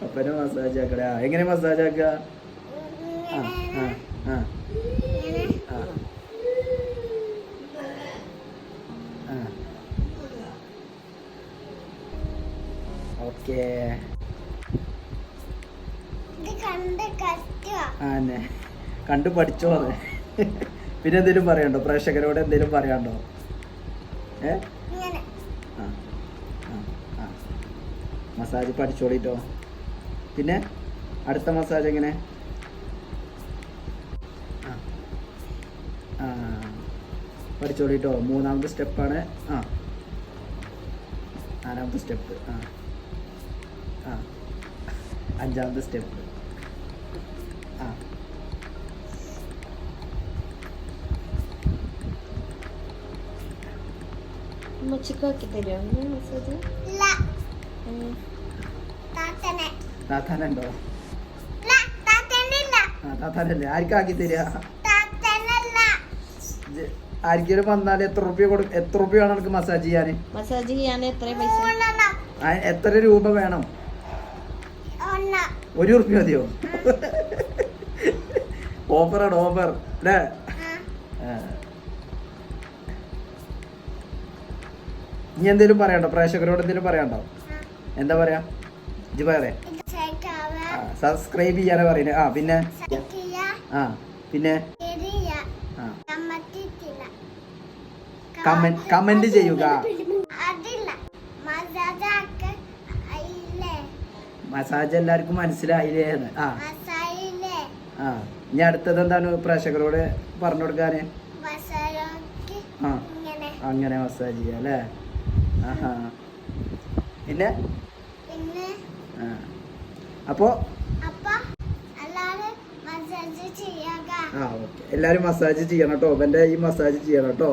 അപ്പനെ മസാജ് ആക്കടാ. എങ്ങനെ മസാജ് ആക്കുക? ഓക്കേ. കണ്ടു പഠിച്ചോ അത്. പിന്നെ എന്തെങ്കിലും പറയണ്ടോ? പ്രേക്ഷകരോട് എന്തെങ്കിലും പറയാണ്ടോ? മസാജ് പഠിച്ചോളിട്ടോ. പിന്നെ അടുത്ത മസാജ് എങ്ങനെ? പഠിച്ചോളിട്ടോ. മൂന്നാമത്തെ സ്റ്റെപ്പാണ്. നാലാമത്തെ സ്റ്റെപ്പ്. അഞ്ചാമത്തെ സ്റ്റെപ്പ്. താത്താനുണ്ടോ? താത്താനല്ലേ? ആർക്കാക്കി തരിക? ആർക്കെങ്കിലും വന്നാല് എത്ര റുപ്യ എത്ര റുപ്യ വേണം എനിക്ക് മസാജ് ചെയ്യാന്? മസാജ് ചെയ്യാൻ എത്ര പൈസ? എത്ര രൂപ വേണം? 1 റുപ്യ മതിയോ? ഓഫറാണ്, ഓഫർ അല്ലേ? ഇനി എന്തേലും പറയണ്ടോ? പ്രേക്ഷകരോട് എന്തേലും പറയണ്ടോ? എന്താ പറയാ? ഇജ്ജ് പറയേ. സബ്സ്ക്രൈബ് ചെയ്യാനാ പറയുന്നത്. പിന്നെ പിന്നെ കമന്റ് ചെയ്യുക. മസാജ് എല്ലാവർക്കും മനസ്സിലായില്ലേ? ഇനി അടുത്തത് എന്താണ് പ്രേക്ഷകരോട് പറഞ്ഞു കൊടുക്കാന്? അങ്ങനെ മസാജ് ചെയ്യാം അല്ലേ? പിന്നെ അപ്പോ ഓക്കെ, എല്ലാരും മസാജ് ചെയ്യണം കേട്ടോ. അവന്റെ ഈ മസാജ് ചെയ്യണം കേട്ടോ.